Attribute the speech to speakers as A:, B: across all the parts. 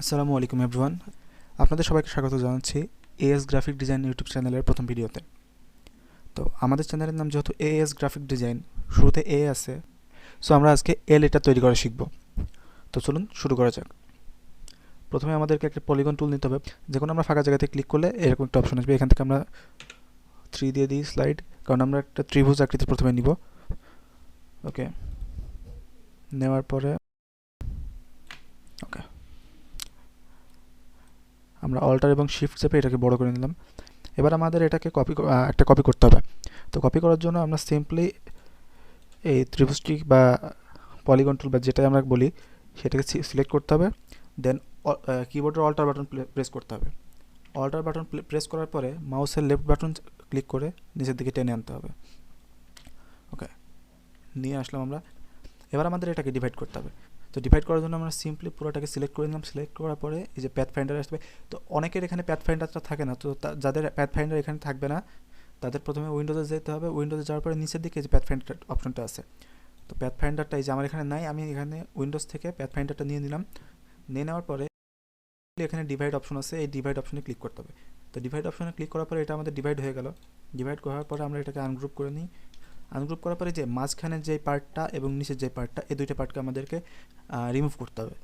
A: আসসালামু আলাইকুম এভরিওয়ান, আপনাদের সবাইকে স্বাগত জানাচ্ছি এএস গ্রাফিক ডিজাইন ইউটিউব চ্যানেলের প্রথম ভিডিওতে। তো আমাদের চ্যানেলের নাম যেহেতু এএস গ্রাফিক ডিজাইন, শুরুতে এ আছে, সো আমরা আজকে এ লেটার তৈরি করা শিখব। তো চলুন শুরু করা যাক। প্রথমে আমাদেরকে একটা পলিগন টুল নিতে হবে। যে কোনো আমরা ফাঁকা জায়গাতে ক্লিক করলে এরকম একটা অপশন আসবে। এখান থেকে আমরা 3 দিয়ে দিই স্লাইড, কারণ আমরা একটা ত্রিভুজ আকৃতি প্রথমে নিব। ওকে, নেওয়ার পরে ওকে আমরা অল্টার এবং শিফট চেপে এটাকে বড় করে নিলাম। এবার আমাদের এটাকে একটা কপি করতে হবে। তো কপি করার জন্য আমরা সিম্পলি এই ত্রিভুজটি বা পলিগন টুল বা যেটাই আমরা বলি সেটাকে সিলেক্ট করতে হবে। দেন কিবোর্ডের অল্টার বাটন প্রেস করতে হবে। অল্টার বাটন প্রেস করার পরে মাউসের লেফট বাটন ক্লিক করে নিচের দিকে টেনে আনতে হবে। ওকে, নিয়ে আসলাম আমরা। এবার আমাদের এটাকে ডিভাইড করতে হবে। তো ডিভাইড করার জন্য আমরা সিম্পলি পুরোটাকে সিলেক্ট করে নিলাম। সিলেক্ট করার পরে এই যে প্যাথ ফাইন্ডার আসবে। তো অনেকের এখানে প্যাথ ফাইন্ডারটা থাকে না, তো যাদের প্যাথ ফাইন্ডার এখানে থাকবে না তাদের প্রথমে উইন্ডোজে যেতে হবে। উইন্ডোজে যাওয়ার পরে নিচের দিকে যে প্যাথ ফাইন্ডার অপশনটা আছে, তো প্যাথ ফাইন্ডারটা এই যে আমার এখানে নাই, আমি এখানে উইন্ডোজ থেকে প্যাথ ফাইন্ডারটা নিয়ে নিলাম। নিয়ে নেওয়ার পরে এখানে ডিভাইড অপশন আছে, এই ডিভাইড অপশনে ক্লিক করতে হবে। তো ডিভাইড অপশনে ক্লিক করার পরে এটা আমাদের ডিভাইড হয়ে গেল। ডিভাইড করার পরে আমরা এটাকে আনগ্রুপ করে নিই। আনগ্রুপ করার পরে যে মাঝখানের যে পার্টটা এবং নিচের যে পার্টটা, এই দুইটা পার্টকে আমাদেরকে রিমুভ করতে হবে।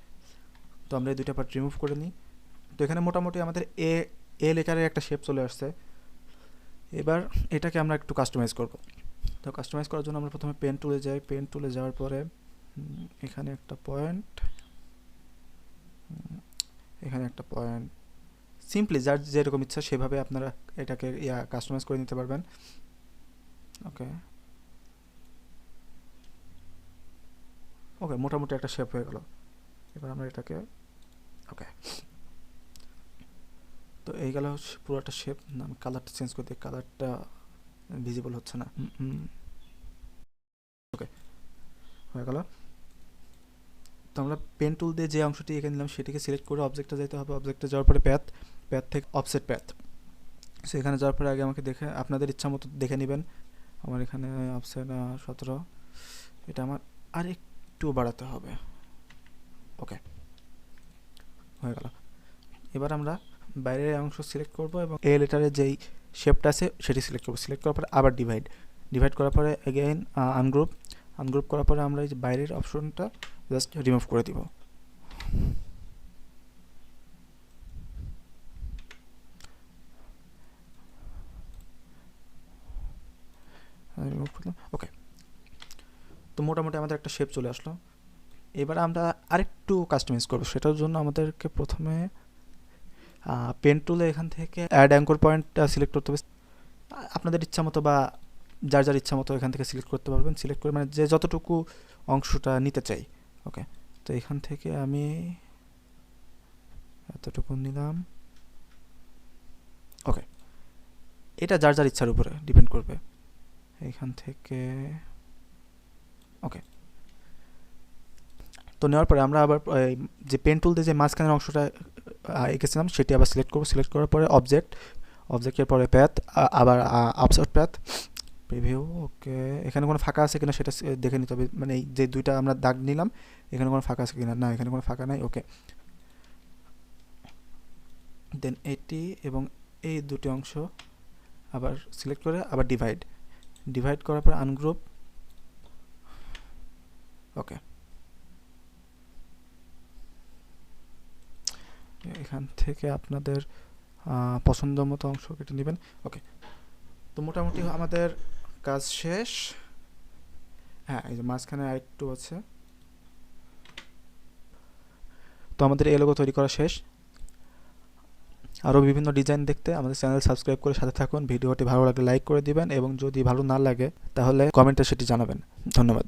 A: তো আমরা এই দুইটা পার্ট রিমুভ করে নিই। তো এখানে মোটামুটি আমাদের এ লেটারের একটা শেপ চলে আসছে। এবার এটাকে আমরা একটু কাস্টমাইজ করব। তো কাস্টমাইজ করার জন্য আমরা প্রথমে পেন টুলে যাই। পেন টুলে যাওয়ার পরে এখানে একটা পয়েন্ট, এখানে একটা পয়েন্ট, সিম্পলি যার যেরকম ইচ্ছা সেভাবে আপনারা এটাকে কাস্টমাইজ করে নিতে পারবেন। ওকে ওকে মোটামুটি একটা শেপ হয়ে গেল। এবার আমরা এটাকে ওকে, তো এই গেল পুরোটা শেপ। আমি কালারটা চেঞ্জ করে দিই, কালারটা ভিজিবল হচ্ছে না। ওকে, হয়ে গেল। তো আমরা পেন টুল দিয়ে যে অংশটি এখানে নিলাম সেটিকে সিলেক্ট করে অবজেক্টে যেতে হবে। অবজেক্টে যাওয়ার পরে প্যাথ, প্যাথ থেকে অফসেট প্যাথ। সো এখানে যাওয়ার পরে আগে আমাকে দেখে আপনাদের ইচ্ছা মতো দেখে নেবেন। আমার এখানে অফসেট 17, এটা আমার আর একটু বাড়াতে হবে। ওকে, হয়ে গেল। এবার আমরা বাইরের অংশ সিলেক্ট করব এবং এ লেটারের যেই শেপটা আছে সেটি সিলেক্ট করব। সিলেক্ট করার পরে আবার ডিভাইড, ডিভাইড করার পরে এগেইন আনগ্রুপ, আনগ্রুপ করার পরে আমরা এই যে বাইরের অপশনটা জাস্ট রিমুভ করে দিব। রিমুভ করলাম। ওকে, তো মোটামুটি আমাদের একটা শেপ চলে আসলো। এবার আমরা আরেকটু কাস্টমাইজ করবো। সেটার জন্য আমাদেরকে প্রথমে পেন টুলে এখান থেকে অ্যাড অ্যাঙ্কর পয়েন্টটা সিলেক্ট করতে হবে। আপনাদের ইচ্ছা মতো বা যার যার ইচ্ছা মতো এখান থেকে সিলেক্ট করতে পারবেন। সিলেক্ট করে মানে যে যতটুকু অংশটা নিতে চাই। ওকে, তো এখান থেকে আমি এতটুকু নিলাম। ওকে, এটা যার যার ইচ্ছার উপরে ডিপেন্ড করবে। এখান থেকে ওকে, তো নেওয়ার পরে আমরা আবার যে পেন টুল দিয়ে যে মাঝখানের অংশটা এঁকেছিলাম সেটি আবার সিলেক্ট করব। সিলেক্ট করার পরে অবজেক্ট, অবজেক্টের পরে প্যাথ, আবার আপসাইড প্যাথ, প্রিভিউ। ওকে, এখানে কোনো ফাঁকা আছে কিনা সেটা দেখে নিতে হবে। মানে এই যে দুইটা আমরা দাগ নিলাম, এখানে কোনো ফাঁকা আছে কিনা, না এখানে কোনো ফাঁকা নাই। ওকে, দেন এটি এবং এই দুটি অংশ আবার সিলেক্ট করে আবার ডিভাইড, ডিভাইড করার পর আনগ্রুপ। ওকে, এখান থেকে আপনাদের পছন্দ মতো অংশ কেটে নেবেন। ওকে, তো মোটামুটি আমাদের কাজ শেষ। হ্যাঁ, এই যে মাঝখানে আরেকটু আছে। তো আমাদের এই লোগো তৈরি করা শেষ। আরও বিভিন্ন ডিজাইন দেখতে আমাদের চ্যানেল সাবস্ক্রাইব করে সাথে থাকুন। ভিডিওটি ভালো লাগলে লাইক করে দিবেন এবং যদি ভালো না লাগে তাহলে কমেন্টে সেটি জানাবেন। ধন্যবাদ।